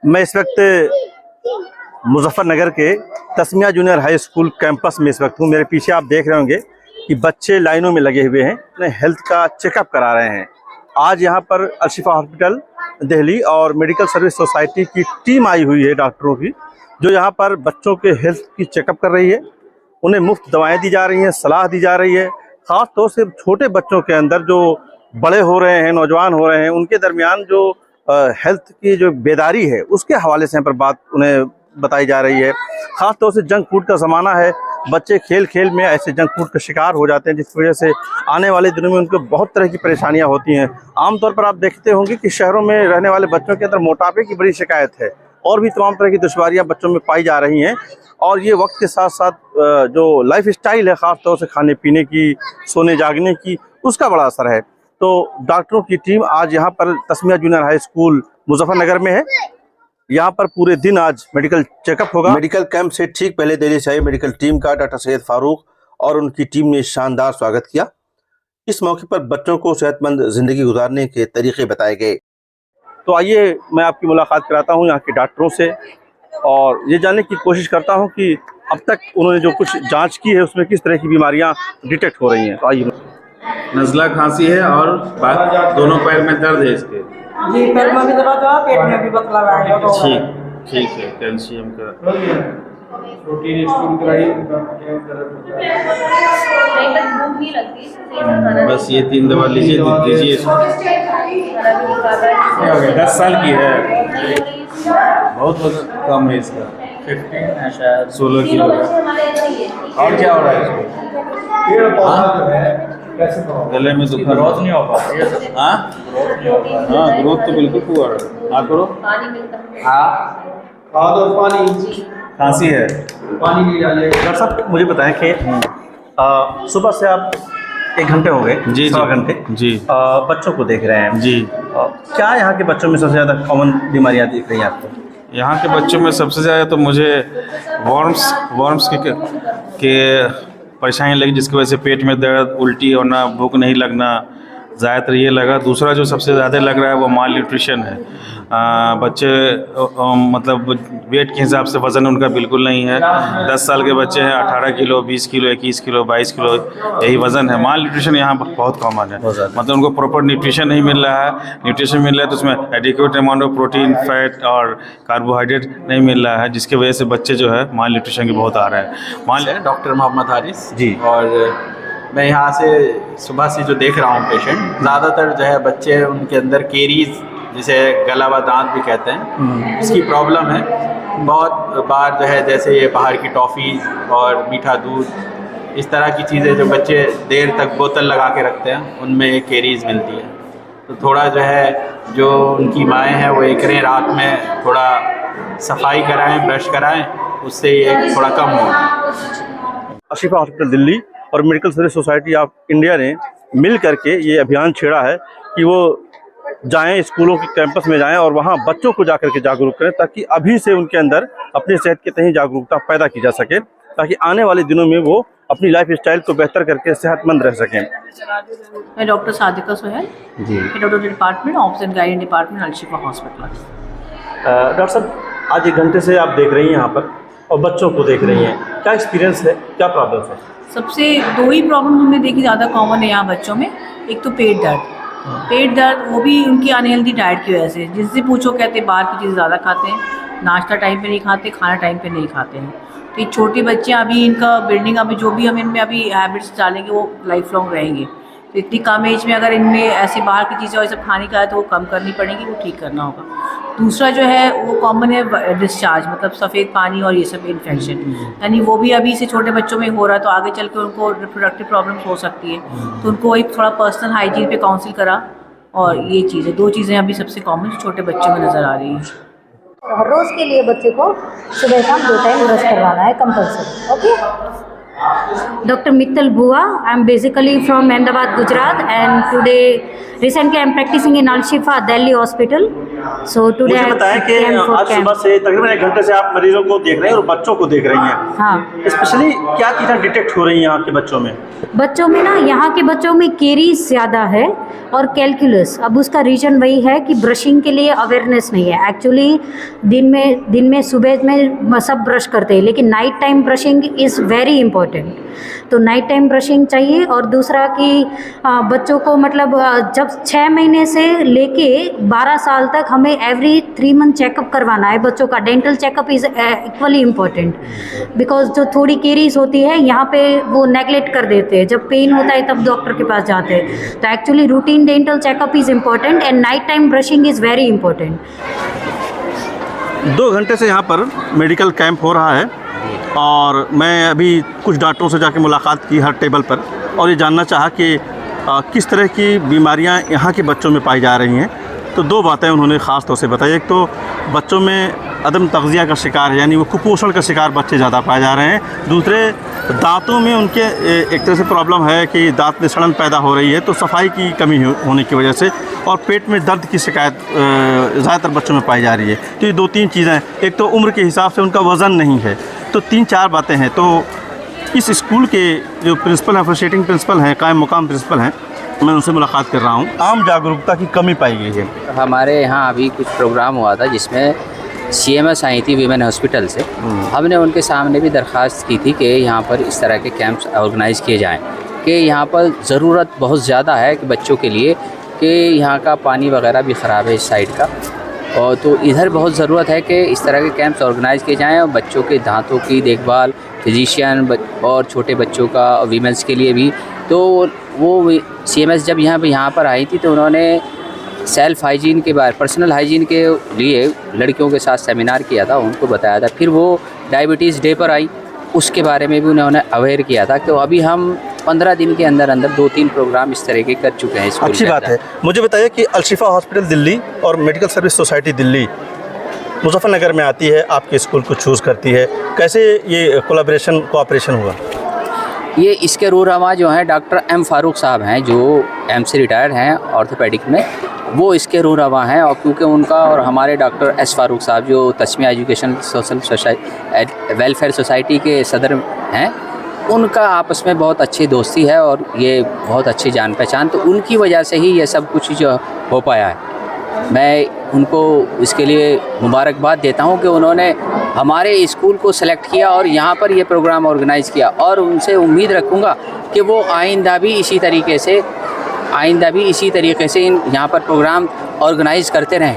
मैं इस वक्त मुजफ्फरनगर के Tasmiya junior high school campus में इस वक्त हूँ। मेरे पीछे आप देख रहे होंगे कि बच्चे लाइनों में लगे हुए हैं, अपने हेल्थ का चेकअप करा रहे हैं। आज यहाँ पर अल-शिफा हॉस्पिटल दिल्ली और मेडिकल सर्विस सोसाइटी की टीम आई हुई है डॉक्टरों की, जो यहाँ पर बच्चों के हेल्थ की चेकअप कर रही है। उन्हें मुफ्त दवाएँ दी जा रही हैं, सलाह दी जा रही है। ख़ास तौर से छोटे बच्चों के अंदर जो बड़े हो रहे हैं, नौजवान हो रहे हैं, उनके दरमियान जो हेल्थ की जो बेदारी है उसके हवाले से यहाँ पर बात उन्हें बताई जा रही है। ख़ास तौर से जंक फूड का ज़माना है, बच्चे खेल खेल में ऐसे जंक फूड का शिकार हो जाते हैं, जिसकी वजह से आने वाले दिनों में उनको बहुत तरह की परेशानियां होती हैं। आमतौर पर आप देखते होंगे कि शहरों में रहने वाले बच्चों के अंदर मोटापे की बड़ी शिकायत है और भी तमाम तरह की दुश्वारियां बच्चों में पाई जा रही हैं। और ये वक्त के साथ साथ जो लाइफ स्टाइल है, ख़ास तौर से खाने पीने की, सोने जागने की, उसका बड़ा असर है। तो डॉक्टरों की टीम आज यहाँ पर Tasmiya junior high school Muzaffarnagar में है। यहाँ पर पूरे दिन आज मेडिकल चेकअप होगा। मेडिकल कैंप से ठीक पहले दिल्ली से आई मेडिकल टीम का डॉक्टर सैयद फारूक और उनकी टीम ने शानदार स्वागत किया। इस मौके पर बच्चों को सेहतमंद जिंदगी गुजारने के तरीके बताए गए। तो आइए मैं आपकी मुलाकात कराता हूँ यहाँ के डॉक्टरों से और ये जानने की कोशिश करता हूँ कि अब तक उन्होंने जो कुछ जाँच की है उसमें किस तरह की बीमारियाँ डिटेक्ट हो रही हैं। तो आइए। नज़ला, खांसी है और दोनों पैर में दर्द है इसके। जी, पैर में भी दर्द है, पेट में भी बतला है। ठीक है, कैल्शियम का प्रोटीन स्टूल कराइए। बस ये 3 दवा लीजिए। 10 साल की है, बहुत कम है इसका। 16 किलो। और क्या हो रहा है इसको? गले में दुखा, ग्रोथ नहीं हो पाता। हाँ, ग्रोथ तो बिल्कुल हुआ है। हाँ करो। खाद और पानी। खांसी है, पानी नहीं डालिए। डॉक्टर साहब मुझे बताएं कि सुबह से आप 1 घंटे हो गए, जी 1.25 घंटे जी बच्चों को देख रहे हैं जी। क्या यहाँ के बच्चों में सबसे ज़्यादा कॉमन बीमारियाँ दिख रही हैं आपको? यहाँ के बच्चों में सबसे ज़्यादा तो मुझे वर्म्स के परेशानी लगी, जिसकी वजह से पेट में दर्द, उल्टी होना, भूख नहीं लगना, ज़्यादातर ये लगा। दूसरा जो सबसे ज़्यादा लग रहा है वो माल न्यूट्रिशन है। बच्चे मतलब वेट के हिसाब से वज़न उनका बिल्कुल नहीं है। 10 साल के बच्चे हैं, 18 किलो, 20 किलो, 21 किलो, 22 किलो यही वज़न है। माल न्यूट्रिशन यहाँ बहुत कॉमन है, मतलब उनको प्रॉपर न्यूट्रिशन नहीं मिल रहा है। न्यूट्रिशन मिल रहा है तो उसमें adequate amount of protein, fat और कार्बोहाइड्रेट नहीं मिल रहा है, जिसकी वजह से बच्चे जो है माल न्यूट्रिशन के बहुत आ रहे हैं। डॉक्टर मोहम्मद हारिस जी। और मैं यहाँ से सुबह से जो देख रहा हूँ पेशेंट, ज़्यादातर जो है बच्चे, उनके अंदर केरीज, जिसे गला व दांत भी कहते हैं, इसकी प्रॉब्लम है। बहुत बार जो है जैसे ये बाहर की टॉफ़ीज़ और मीठा दूध, इस तरह की चीज़ें जो बच्चे देर तक बोतल लगा के रखते हैं, उनमें एक केरीज मिलती है। तो थोड़ा जो है जो उनकी माएँ हैं वो ये करें, रात में थोड़ा सफाई कराएँ, ब्रश कराएँ, उससे ये थोड़ा कम हो। अल-शिफा हॉस्पिटल दिल्ली और medical service society of India ने मिल करके ये अभियान छेड़ा है कि वो जाएं, स्कूलों के कैंपस में जाएं और वहां बच्चों को जाकर के जागरूक करें, ताकि अभी से उनके अंदर अपनी सेहत के तहत जागरूकता पैदा की जा सके, ताकि आने वाले दिनों में वो अपनी लाइफ स्टाइल को बेहतर करके सेहतमंद रह सकें। मैं doctor Sadiqa Sohail ji, head of the department obs and गाइड डिपार्टमेंट अल-शिफा हॉस्पिटल। डॉक्टर साहब आज 1 घंटे से आप देख रही हैं यहाँ पर और बच्चों को देख रही हैं, क्या एक्सपीरियंस है, क्या प्रॉब्लम है? सबसे 2 ही प्रॉब्लम हमने देखी ज़्यादा कॉमन है यहाँ बच्चों में। एक तो पेट दर्द, वो भी उनकी अनहेल्दी डाइट की वजह से। जिससे पूछो कहते बाहर की चीज़ ज़्यादा खाते हैं, नाश्ता टाइम पे नहीं खाते, खाना टाइम पे नहीं खाते हैं। तो ये छोटे बच्चे अभी इनका बिल्डिंग, अभी जो भी हम इनमें अभी हैबिट्स डालेंगे वो लाइफ लॉन्ग रहेंगे। तो इतनी कम एज में अगर इनमें ऐसी बाहर की चीज़ें और सब खाने का है तो वो कम करनी पड़ेगी, वो ठीक करना होगा। दूसरा जो है वो कॉमन है डिस्चार्ज, मतलब सफ़ेद पानी और ये सब इन्फेक्शन, यानी वो भी अभी से छोटे बच्चों में हो रहा है, तो आगे चल के उनको रिप्रोडक्टिव प्रॉब्लम्स हो सकती है। तो उनको एक थोड़ा पर्सनल हाइजीन पे काउंसिल करा, और ये चीज़ें 2 चीज़ें अभी सबसे कॉमन छोटे बच्चों में नज़र आ रही हैं। हर रोज़ के लिए बच्चे को सुबह शाम 2 टाइम ब्रश करवाना है compulsory. Okay. Dr. Mittal Bua. I'm basically from Ahmedabad, Gujarat, and recently I'm practicing in Al Shifa Delhi Hospital. So today मुझे बताएं कि आज सुबह से तकरीबन 1 घंटे से आप मरीजों को देख रहे हैं और बच्चों को देख रही हैं। हाँ, स्पेशली क्या चीज़ें डिटेक्ट हो रही हैं यहाँ के बच्चों में? बच्चों में ना, यहाँ के बच्चों में केरीज ज़्यादा है और कैलकुलस। अब उसका रीज़न वही है कि ब्रशिंग के लिए अवेयरनेस नहीं है। एक्चुअली दिन में सुबह में सब ब्रश करते हैं, लेकिन night time brushing is very important. तो नाइट टाइम ब्रशिंग चाहिए। और दूसरा कि बच्चों को मतलब जब 6 महीने से लेके 12 साल तक हमें एवरी 3 मंथ चेकअप करवाना है बच्चों का। Dental checkup is equally important, because जो थोड़ी केरीज होती है यहाँ पे वो नेगलेक्ट कर देते हैं। जब पेन होता है तब डॉक्टर के पास जाते हैं। तो actually routine dental checkup is important and night time brushing is very important. 2 घंटे से यहाँ पर मेडिकल कैंप हो रहा है और मैं अभी कुछ डॉक्टरों से जाके मुलाकात की हर टेबल पर, और ये जानना चाहा कि किस तरह की बीमारियाँ यहाँ के बच्चों में पाई जा रही हैं। तो 2 बातें उन्होंने ख़ास तौर से बताई। एक तो बच्चों में अदम तग़ज़िया का शिकार है, यानी वो कुपोषण का शिकार बच्चे ज़्यादा पाए जा रहे हैं। दूसरे, दांतों में उनके एक तरह से प्रॉब्लम है कि दांत में सड़न पैदा हो रही है, तो सफाई की कमी होने की वजह से, और पेट में दर्द की शिकायत ज़्यादातर बच्चों में पाई जा रही है। तो ये 2-3 चीज़ें, एक तो उम्र के हिसाब से उनका वज़न नहीं है, तो 3-4 बातें हैं। तो इस स्कूल के जो प्रिंसिपल हैं, ऑफिशिएटिंग प्रिंसिपल हैं, कायम मुकाम प्रिंसिपल हैं, मैं उनसे मुलाकात कर रहा हूँ। आम जागरूकता की कमी पाई गई है। हमारे यहाँ अभी कुछ प्रोग्राम हुआ था जिसमें CMS आई थी वीमेन हॉस्पिटल से। हमने उनके सामने भी दरख्वास्त की थी कि यहाँ पर इस तरह के कैंप्स ऑर्गेनाइज़ किए जाएं, कि यहाँ पर ज़रूरत बहुत ज़्यादा है कि बच्चों के लिए, कि यहाँ का पानी वगैरह भी ख़राब है इस साइड का, और तो इधर बहुत ज़रूरत है कि इस तरह के कैंप्स ऑर्गेनाइज़ किए जाएँ और बच्चों के दांतों की देखभाल, फिजिशियन और छोटे बच्चों का, वीमेंस के लिए भी। तो वो CMS जब यहाँ पर आई थी तो उन्होंने सेल्फ़ हाइजीन के बारे, पर्सनल हाइजीन के लिए लड़कियों के साथ सेमिनार किया था, उनको बताया था। फिर वो डायबिटीज़ डे पर आई, उसके बारे में भी उन्होंने अवेयर किया था। तो अभी हम 15 दिन के अंदर 2-3 प्रोग्राम इस तरह के कर चुके हैं। अच्छी बात है। मुझे बताइए कि अल शिफा हॉस्पिटल दिल्ली और medical service society Delhi Muzaffarnagar में आती है, आपके स्कूल को चूज़ करती है, कैसे ये कोऑपरेशन हुआ? ये इसके रूरमा जो हैं डॉक्टर M फारूक साहब हैं, जो एम्स से रिटायर्ड हैं ऑर्थोपेडिक में, वो इसके रूरमा हैं। और क्योंकि उनका और हमारे डॉक्टर S फारूक साहब जो तस्मिया एजुकेशन वेलफेयर सोसाइटी के सदर हैं, उनका आपस में बहुत अच्छी दोस्ती है और ये बहुत अच्छी जान पहचान, तो उनकी वजह से ही ये सब कुछ जो हो पाया है। मैं उनको इसके लिए मुबारकबाद देता हूं कि उन्होंने हमारे स्कूल को सेलेक्ट किया और यहाँ पर ये प्रोग्राम ऑर्गेनाइज़ किया, और उनसे उम्मीद रखूँगा कि वो आइंदा भी इसी तरीके से यहाँ पर प्रोग्राम ऑर्गेनाइज़ करते रहें।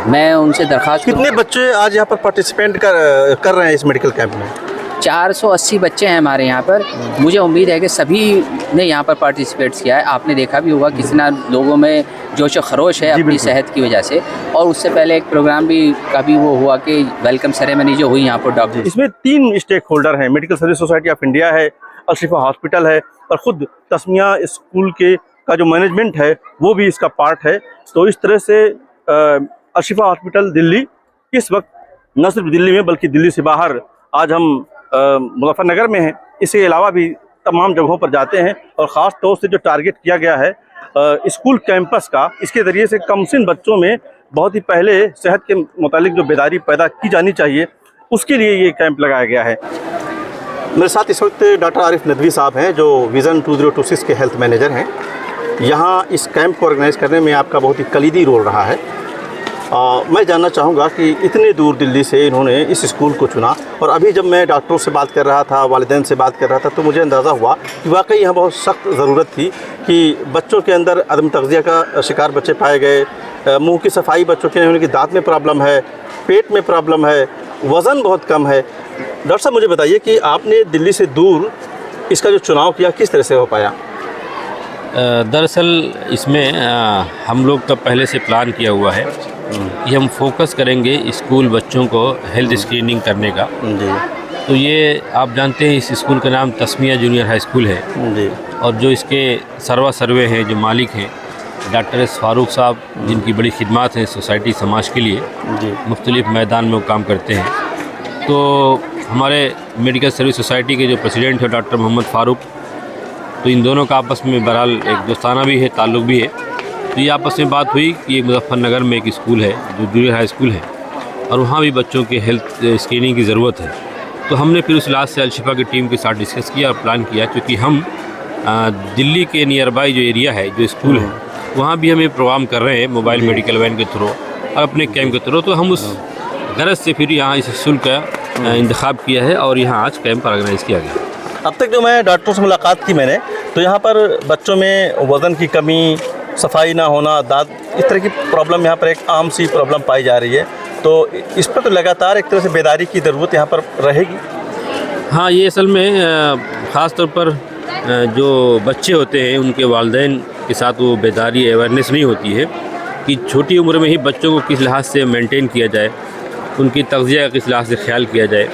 मैं उनसे दरख्वास्त कितने बच्चे आज यहाँ पर पार्टिसिपेंट कर रहे हैं इस मेडिकल कैंप में? 480 बच्चे हैं हमारे यहाँ पर। मुझे उम्मीद है कि सभी ने यहाँ पर पार्टिसिपेट किया है। आपने देखा भी होगा कितना लोगों में जोश खरोश है अपनी सेहत की वजह से। और उससे पहले एक प्रोग्राम भी कभी वो हुआ कि वेलकम सेरेमनी जो हुई यहाँ पर डॉक्टर। इसमें 3 स्टेक होल्डर हैं, medical service society of India है, अल शिफा हॉस्पिटल है, और ख़ुद तस्मिया स्कूल का जो मैनेजमेंट है वो भी इसका पार्ट है। तो इस तरह से अल शिफा हॉस्पिटल दिल्ली इस वक्त न सिर्फ दिल्ली में बल्कि दिल्ली से बाहर, आज हम मुजफ्फरनगर में हैं, इसके अलावा भी तमाम जगहों पर जाते हैं। और ख़ास तौर से जो टारगेट किया गया है स्कूल कैंपस का, इसके ज़रिए से कमसिन बच्चों में बहुत ही पहले सेहत के मुतालिक जो बेदारी पैदा की जानी चाहिए, उसके लिए ये कैंप लगाया गया है। मेरे साथ इस वक्त डॉक्टर आरिफ नदवी साहब हैं, जो विज़न 2026 के हेल्थ मैनेजर हैं। यहाँ इस कैंप को ऑर्गेनाइज़ करने में आपका बहुत ही कलीदी रोल रहा है। मैं जानना चाहूँगा कि इतने दूर दिल्ली से इन्होंने इस स्कूल को चुना, और अभी जब मैं डॉक्टरों से बात कर रहा था, वालिदैन से बात कर रहा था, तो मुझे अंदाज़ा हुआ कि वाकई यहाँ बहुत सख्त ज़रूरत थी कि बच्चों के अंदर अदम तग़ज़िया का शिकार बच्चे पाए गए, मुंह की सफाई बच्चों के उनकी दांत में प्रॉब्लम है, पेट में प्रॉब्लम है, वज़न बहुत कम है। डॉक्टर साहब मुझे बताइए कि आपने दिल्ली से दूर इसका जो चुनाव किया, किस तरह से हो पाया? दरअसल इसमें हम लोग का पहले से प्लान किया हुआ है कि हम फोकस करेंगे स्कूल बच्चों को हेल्थ स्क्रीनिंग करने का। जी। तो ये आप जानते हैं इस स्कूल का नाम तस्मिया जूनियर हाई स्कूल है। जी। और जो इसके सर्वे हैं, जो मालिक हैं डॉक्टर S फारूक साहब, जिनकी बड़ी खिदमत हैं सोसाइटी समाज के लिए, मुख्तलिफ़ मैदान में वो काम करते हैं। तो हमारे मेडिकल सर्विस सोसाइटी के जो प्रेसिडेंट है डॉक्टर मोहम्मद फ़ारूक, तो इन दोनों का आपस में बहरहाल एक दोस्ताना भी है, ताल्लुक़ भी है। तो ये आपस में बात हुई कि मुजफ्फरनगर में एक स्कूल है जो जूनियर हाई स्कूल है और वहाँ भी बच्चों के हेल्थ स्क्रीनिंग की ज़रूरत है। तो हमने फिर उस इलाज से अलशिफा की टीम के साथ डिस्कस किया और प्लान किया, क्योंकि हम दिल्ली के नियर बाई जो एरिया है, जो स्कूल है, वहाँ भी हम ये प्रोग्राम कर रहे हैं मोबाइल मेडिकल वैन के थ्रू और अपने कैंप के थ्रू। तो हम उस गरज से फिर यहाँ इस स्कूल का इंतखाब किया है और यहाँ आज कैंप ऑर्गेनाइज़ किया गया। अब तक जो मैं डॉक्टरों से मुलाकात की मैंने, तो यहाँ पर बच्चों में वज़न की कमी, सफाई ना होना, दांत, इस तरह की प्रॉब्लम यहाँ पर एक आम सी प्रॉब्लम पाई जा रही है। तो इस पर तो लगातार एक तरह से बेदारी की ज़रूरत यहाँ पर रहेगी। हाँ, ये असल में ख़ास तौर पर जो बच्चे होते हैं उनके वालिदैन के साथ वो बेदारी अवेयरनेस नहीं होती है कि छोटी उम्र में ही बच्चों को किस लिहाज से मेंटेन किया जाए, उनकी तग़ज़िया किस लिहाज से ख्याल किया जाए,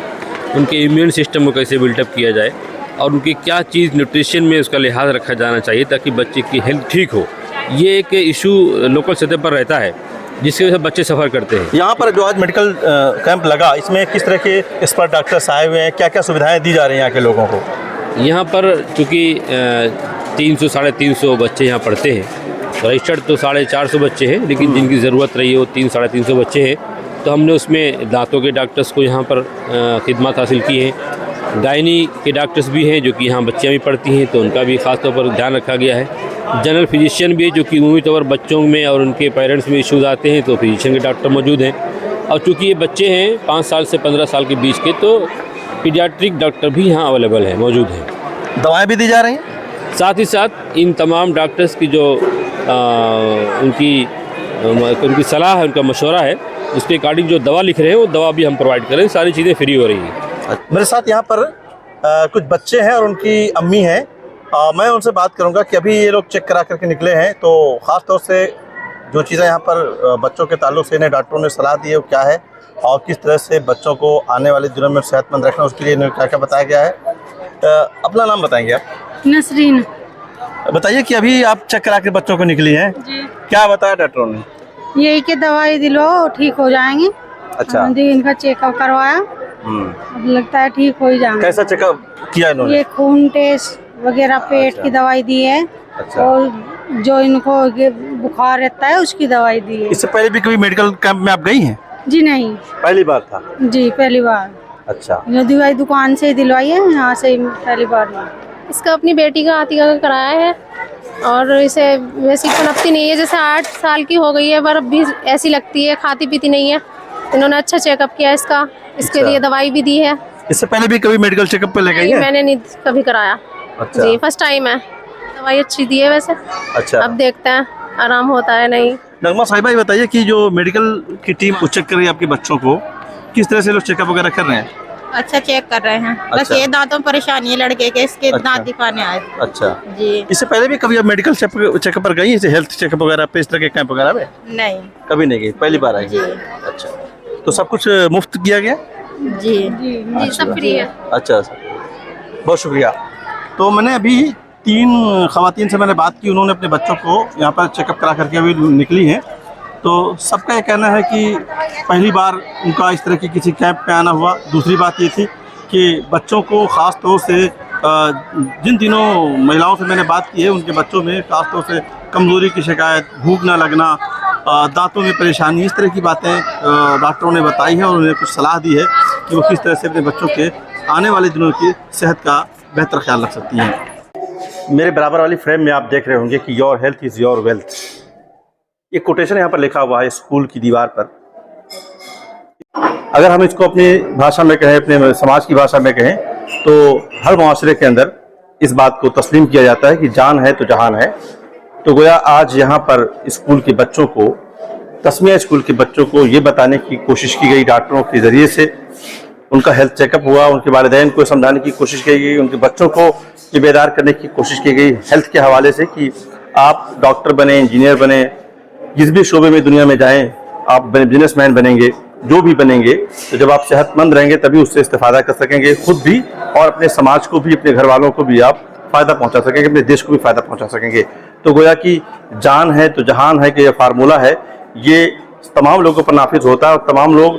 उनके इम्यून सिस्टम को कैसे बिल्टअप किया जाए और उनकी क्या चीज़ न्यूट्रिशन में उसका लिहाज रखा जाना चाहिए ताकि बच्चे की हेल्थ ठीक हो। ये एक इशू लोकल सतह पर रहता है जिसकी वजह से बच्चे सफ़र करते हैं। यहाँ पर जो आज मेडिकल कैंप लगा, इसमें किस तरह के एक्सपर्ट डॉक्टर्स आए हुए हैं, क्या क्या सुविधाएं दी जा रही हैं यहाँ के लोगों को? यहाँ पर चूँकि 300-350 बच्चे यहाँ पढ़ते हैं, रजिस्टर्ड तो 450 बच्चे हैं, लेकिन जिनकी ज़रूरत रही है वो 300-350 बच्चे हैं। तो हमने उसमें दांतों के डॉक्टर्स को यहाँ पर खिदमत हासिल की है, गायनी के डॉक्टर्स भी हैं जो कि यहाँ बच्चियाँ भी पढ़ती हैं तो उनका भी ख़ास तौर पर ध्यान रखा गया है। जनरल फिजिशियन भी है जो कि उम्मीद तौर पर बच्चों में और उनके पेरेंट्स में इश्यूज़ आते हैं तो फिजिशियन के डॉक्टर मौजूद हैं। और चूँकि ये बच्चे हैं 5 साल से 15 साल के बीच के, तो पीडियाट्रिक डॉक्टर भी यहाँ अवेलेबल हैं, मौजूद हैं। दवाएँ भी दी जा रही हैं? साथ ही साथ इन तमाम डॉक्टर्स की जो उनकी सलाह है, उनका मशवरा है, उसके अकॉर्डिंग जो दवा लिख रहे हैं वो दवा भी हम प्रोवाइड करें। सारी चीज़ें फ्री हो रही हैं। मेरे साथ यहाँ पर कुछ बच्चे हैं और उनकी अम्मी हैं। मैं उनसे बात करूँगा कि अभी ये लोग चेक करा करके निकले हैं, तो ख़ास तौर से जो चीज़ें यहाँ पर बच्चों के ताल्लुक से इन्हें डॉक्टरों ने सलाह दी है वो क्या है और किस तरह से बच्चों को आने वाले दिनों में सेहतमंद रखना, उसके लिए इन्हें क्या क्या बताया गया है। अपना नाम बताएंगे आप? नसरीन। बताइए कि अभी आप चेक करा के बच्चों को निकली हैं, क्या बताया डॉक्टरों ने? यही कि दवाई दिलवाओ ठीक हो जाएंगे। अच्छा, इनका चेकअप करवाया, अब लगता है ठीक हो ही जाएंगे। कैसा चेकअप किया इन्होंने? ये खून टेस्ट वगैरह, पेट की दवाई दी है। अच्छा। और जो इनको बुखार रहता है उसकी दवाई दी है। इससे पहले भी कभी मेडिकल कैंप में आप गई हैं? जी नहीं, पहली बार था। जी पहली बार। अच्छा, जो दवाई दुकान से दिलवाई है, यहाँ से पहली बार नहीं। इसका अपनी बेटी का आतिका का कराया है और इसे वैसी पनपती नहीं है, जैसे 8 साल की हो गई है पर अब भी ऐसी लगती है, खाती पीती नहीं है। इन्होंने अच्छा चेकअप किया इसका, इसके लिए दवाई भी दी है। इससे पहले भी कभी मेडिकल चेकअप पे ले गई है? मैंने नहीं कभी कराया। अच्छा। जी फर्स्ट टाइम है। दवाई अच्छी दी है वैसे। अच्छा, अब देखते हैं आराम होता है नहीं। नगमा साहिबा, ये बताइए कि जो मेडिकल की टीम चेक कर रही है आपके बच्चों को, किस तरह से लोग चेकअप वगैरह कर रहे हैं? अच्छा चेक कर रहे हैं। बस अच्छा। ये दांतों में परेशानी है लड़के के, इसके अच्छा। दांत दिखाने आए। अच्छा जी। इससे पहले भी कभी आप मेडिकल चेकअप पर गई, हेल्थ चेकअप वगैरह पे, इस तरह के कैंप वगैरह में? नहीं, कभी नहीं गई, पहली बार आई? जी। अच्छा, तो सब कुछ मुफ्त किया गया? जी जी सब फ्री है। अच्छा, बहुत शुक्रिया। तो मैंने अभी 3 ख़वातीन से मैंने बात की, उन्होंने अपने बच्चों को यहाँ पर चेकअप करा करके अभी निकली हैं। तो सबका ये कहना है कि पहली बार उनका इस तरह की किसी कैंप में आना हुआ। दूसरी बात ये थी कि बच्चों को ख़ास तौर से जिन दिनों महिलाओं से मैंने बात की है, उनके बच्चों में ख़ास तौर से कमज़ोरी की शिकायत, भूख ना लगना, दांतों में परेशानी, इस तरह की बातें डॉक्टरों ने बताई हैं और उन्हें कुछ सलाह दी है कि वो किस तरह से अपने बच्चों के आने वाले दिनों की सेहत का बेहतर ख्याल रख सकती हैं। मेरे बराबर वाली फ्रेम में आप देख रहे होंगे कि your health is your wealth. ये कोटेशन यहाँ पर लिखा हुआ है स्कूल की दीवार पर। अगर हम इसको अपनी भाषा में कहें, अपने समाज की भाषा में कहें, तो हर मुआशरे के अंदर इस बात को तस्लीम किया जाता है कि जान है तो जहान है। तो गोया आज यहाँ पर स्कूल के बच्चों को, तस्मिया स्कूल के बच्चों को ये बताने की कोशिश की गई डॉक्टरों के ज़रिए से, उनका हेल्थ चेकअप हुआ, उनके वालिदैन को समझाने की कोशिश की गई, उनके बच्चों को ये बेदार करने की कोशिश की गई हेल्थ के हवाले से कि आप डॉक्टर बने, इंजीनियर बने, जिस भी शोबे में दुनिया में जाएं, आप बिजनेसमैन बनेंगे, जो भी बनेंगे, तो जब आप सेहतमंद रहेंगे तभी उससे इस्तेफादा कर सकेंगे, खुद भी और अपने समाज को भी, अपने घर वालों को भी आप फ़ायदा पहुंचा सकेंगे, अपने देश को भी फ़ायदा पहुंचा सकेंगे। तो गोया कि जान है तो जहान है कि यह फार्मूला है, ये तमाम लोगों पर नाफिज होता है और तमाम लोग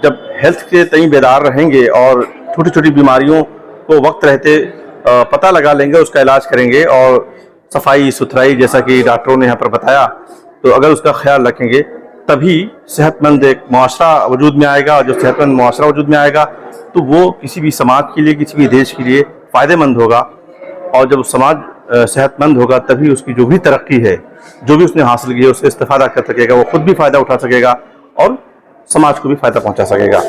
जब हेल्थ के तई बेदार रहेंगे और छोटी छोटी बीमारियों को वक्त रहते पता लगा लेंगे, उसका इलाज करेंगे और सफाई सुथराई जैसा कि डॉक्टरों ने यहाँ पर बताया, तो अगर उसका ख्याल रखेंगे तभी सेहतमंद एक मुआशरा वजूद में आएगा। और जो सेहतमंद मुआशरा वजूद में आएगा तो वो किसी भी समाज के लिए, किसी भी देश के लिए फ़ायदेमंद होगा। और जब समाज सेहतमंद होगा तभी उसकी जो भी तरक्की है, जो भी उसने हासिल की है, उससे इस्तेफादा कर सकेगा, वो खुद भी फ़ायदा उठा सकेगा और समाज को भी फ़ायदा पहुंचा सकेगा।